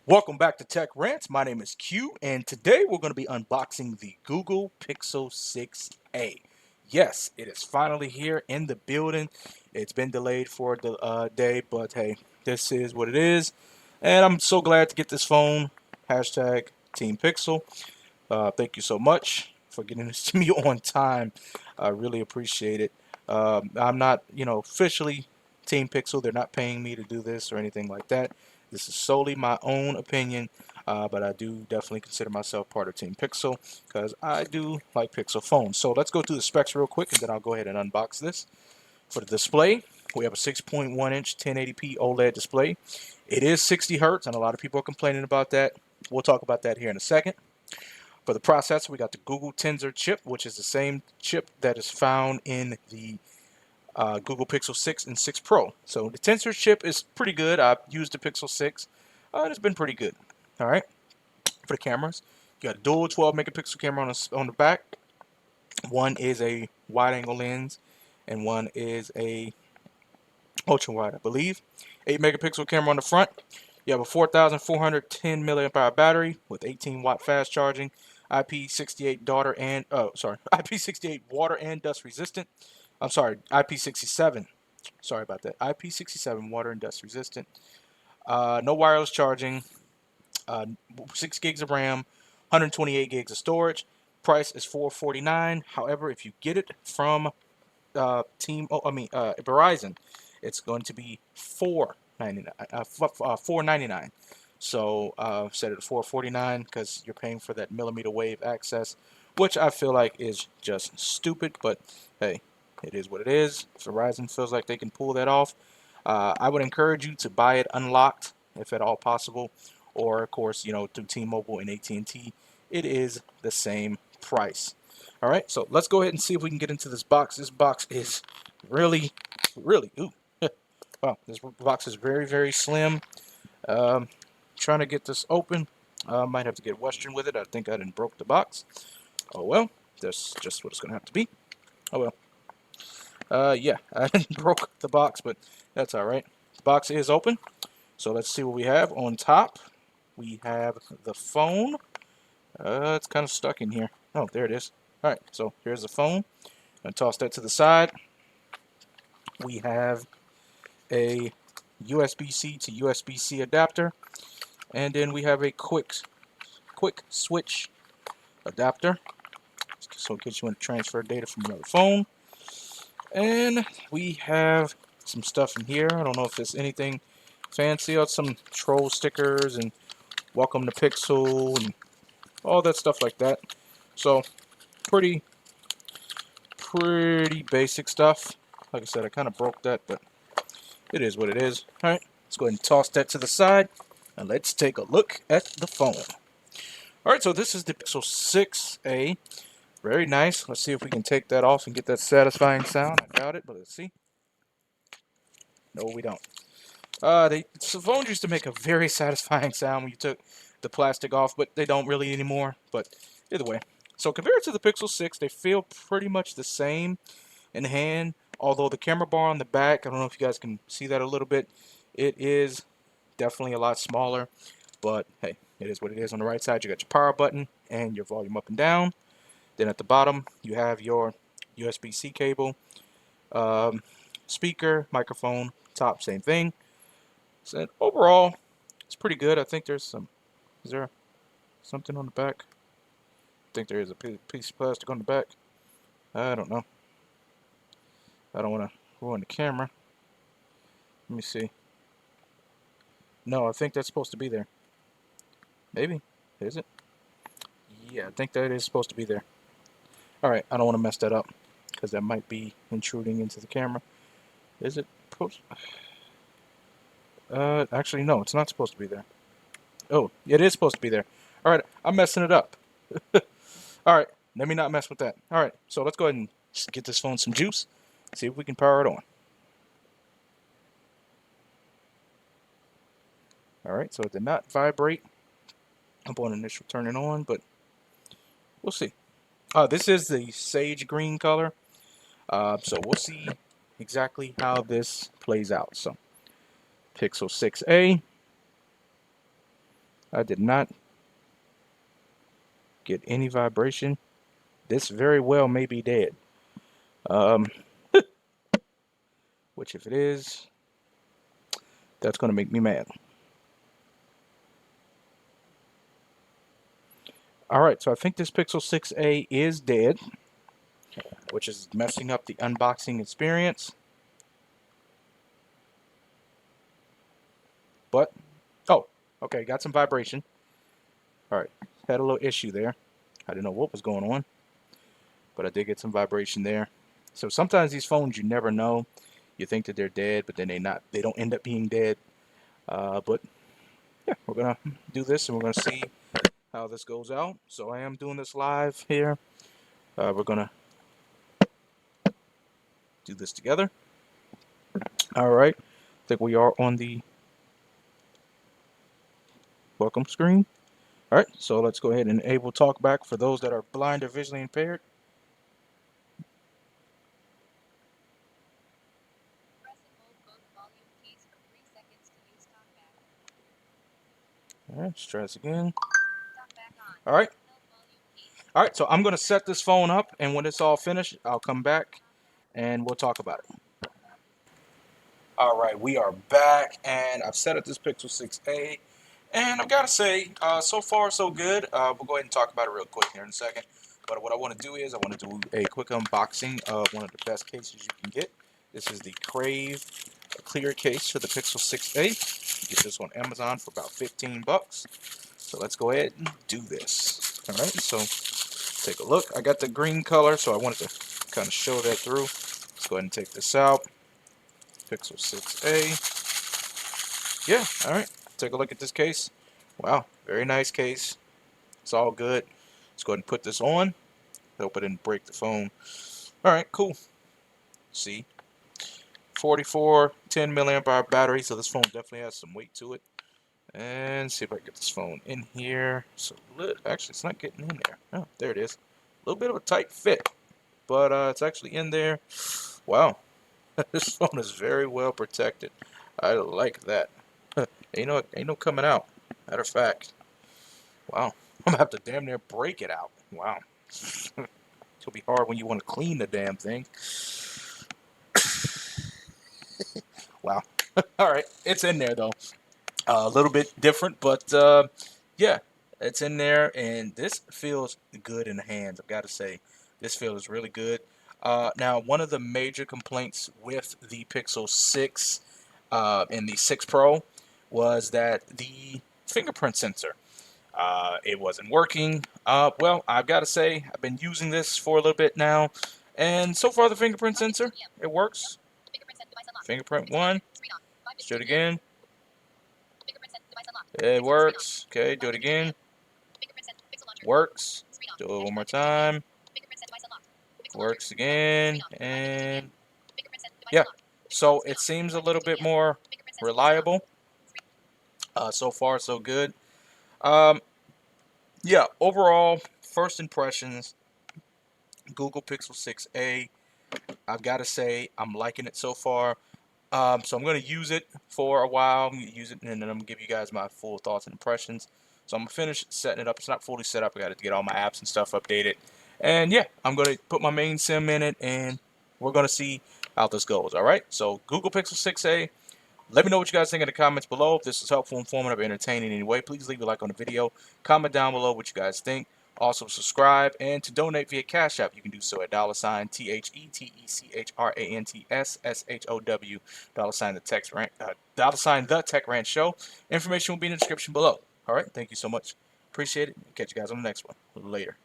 Welcome back to Tech Rants. My name is Q, and today we're going to be unboxing the Google Pixel 6a. Yes, it is finally here in the building. It's been delayed for the day, but hey, this is what it is. And I'm so glad to get this phone. Hashtag Team Pixel. Thank you so much for getting this to me on time. I really appreciate it. I'm not, officially Team Pixel. They're not paying me to do this or anything like that. This is solely my own opinion, but I do definitely consider myself part of Team Pixel because I do like Pixel phones. So let's go through the specs real quick, and then I'll go ahead and unbox this. For the display, we have a 6.1-inch 1080p OLED display. It is 60 hertz, and a lot of people are complaining about that. We'll talk about that here in a second. For the processor, we got the Google Tensor chip, which is the same chip that is found in the Google Pixel 6 and 6 Pro. So the Tensor chip is pretty good. I've used the Pixel 6, and it's been pretty good. All right. For the cameras, you got a dual 12 megapixel camera on the back. One is a wide angle lens, and one is a ultra wide, I believe. 8 megapixel camera on the front. You have a 4,410 milliamp hour battery with 18-watt fast charging, IP68 daughter and IP68 water and dust resistant. I'm sorry, IP67. Sorry about that. IP67 water and dust resistant. No wireless charging. Uh, 6 gigs of RAM, 128 gigs of storage. Price is $449. However, if you get it from Verizon, it's going to be $499. So set it at $449 because you're paying for that millimeter wave access, which I feel like is just stupid. But hey, it is what it is. If Verizon feels like they can pull that off, I would encourage you to buy it unlocked if at all possible, or of course, through T-Mobile and AT&T. It is the same price. All right, so let's go ahead and see if we can get into this box. This box is really, really, ooh, wow, this box is very, very slim. Um, Trying to get this open. Might have to get Western with it. I think I didn't broke the box. Oh well, that's just what it's gonna have to be. Oh well. Yeah, I didn't broke the box, but that's all right. The box is open, so let's see what we have on top. We have the phone. It's kind of stuck in here. Oh, there it is. All right, so here's the phone. And toss that to the side. We have a USB-C to USB-C adapter, and then we have a quick switch adapter, so in case you want to transfer data from another phone. And we have some stuff in here. I don't know if it's anything fancy, or some troll stickers and welcome to Pixel and all that stuff like that. So pretty basic stuff. Like I said, I kind of broke that, but it is what it is. All right, let's go ahead and toss that to the side, and let's take a look at the phone. All right, so this is the Pixel 6a. Very nice. Let's see if we can take that off and get that satisfying sound. I doubt it, but let's see. No, we don't. The phones used to make a very satisfying sound when you took the plastic off, but they don't really anymore. But either way, so compared to the Pixel 6, they feel pretty much the same in hand. Although the camera bar on the back, I don't know if you guys can see that a little bit, it is definitely a lot smaller. But hey, it is what it is. On the right side, you got your power button and your volume up and down. Then at the bottom, you have your USB-C cable, um, speaker, microphone, top, same thing. So overall, it's pretty good. I think there's some. Is there something on the back? I think there is a piece of plastic on the back. I don't know. I don't want to ruin the camera. Let me see. No, I think that's supposed to be there. Maybe. Is it? Yeah, I think that is supposed to be there. Alright, I don't want to mess that up, because that might be intruding into the camera. Is it supposed? Actually, no, it's not supposed to be there. Oh, it is supposed to be there. Alright, I'm messing it up. Alright, let me not mess with that. Alright, so let's go ahead and get this phone some juice. See if we can power it on. Alright, so it did not vibrate upon initial turning on, but we'll see. This is the sage green color. So we'll see exactly how this plays out. So Pixel 6a. I did not get any vibration. This very well may be dead. Um, which if it is, that's going to make me mad. All right, so I think this Pixel 6a is dead, which is messing up the unboxing experience. But, oh, okay, got some vibration. All right, had a little issue there. I didn't know what was going on, but I did get some vibration there. So sometimes these phones, you never know. You think that they're dead, but then they don't end up being dead. But yeah, we're gonna do this and we're gonna see how this goes out. So I am doing this live here. We're gonna do this together. All right, I think we are on the welcome screen. All right, so let's go ahead and enable talkback for those that are blind or visually impaired. All right, let's try this again. All right. All right, so I'm going to set this phone up, and when it's all finished, I'll come back and we'll talk about it. All right, we are back, and I've set up this Pixel 6a, and I've got to say, so far so good. We'll go ahead and talk about it real quick here in a second. But what I want to do is I want to do a quick unboxing of one of the best cases you can get. This is the Crave clear case for the Pixel 6a. You get this on Amazon for about 15 bucks. So let's go ahead and do this. All right, so take a look. I got the green color, so I wanted to kind of show that through. Let's go ahead and take this out. Pixel 6a. Yeah, all right. Take a look at this case. Wow, very nice case. It's all good. Let's go ahead and put this on. Hope I didn't break the phone. All right, cool. See, 44, 10 milliamp hour battery, so this phone definitely has some weight to it. And see if I can get this phone in here. So actually, it's not getting in there. Oh, there it is. A little bit of a tight fit, but it's actually in there. Wow, this phone is very well protected. I like that. Ain't no coming out. Matter of fact, wow, I'm gonna have to damn near break it out. Wow, it'll be hard when you want to clean the damn thing. Wow. All right, it's in there though. A little bit different, but yeah, it's in there, and this feels good in the hands. I've got to say, this feels really good. Now, one of the major complaints with the Pixel 6 and the 6 Pro was that the fingerprint sensor, it wasn't working. Well, I've got to say, I've been using this for a little bit now, and so far the fingerprint sensor, it works. Fingerprint 1, let's do it again. It works. Okay, do it again. Works. Do it one more time. Works again. And yeah. So it seems a little bit more reliable. So far, so good. Um, yeah, overall, first impressions, Google Pixel 6a. I've got to say, I'm liking it so far. So I'm going to use it for a while. I'm going to use it, and then I'm going to give you guys my full thoughts and impressions. So I'm going to finish setting it up. It's not fully set up. I got to get all my apps and stuff updated. And yeah, I'm going to put my main SIM in it, and we're going to see how this goes. All right. So Google Pixel 6a. Let me know what you guys think in the comments below. If this is helpful, informative, or entertaining in any way, please leave a like on the video. Comment down below what you guys think. Also subscribe, and to donate via Cash App, you can do so at $ THETECHRANTSSHOW $ the text rant the Tech Rant Show. Information will be in the description below. All right, thank you so much. Appreciate it. Catch you guys on the next one. Later.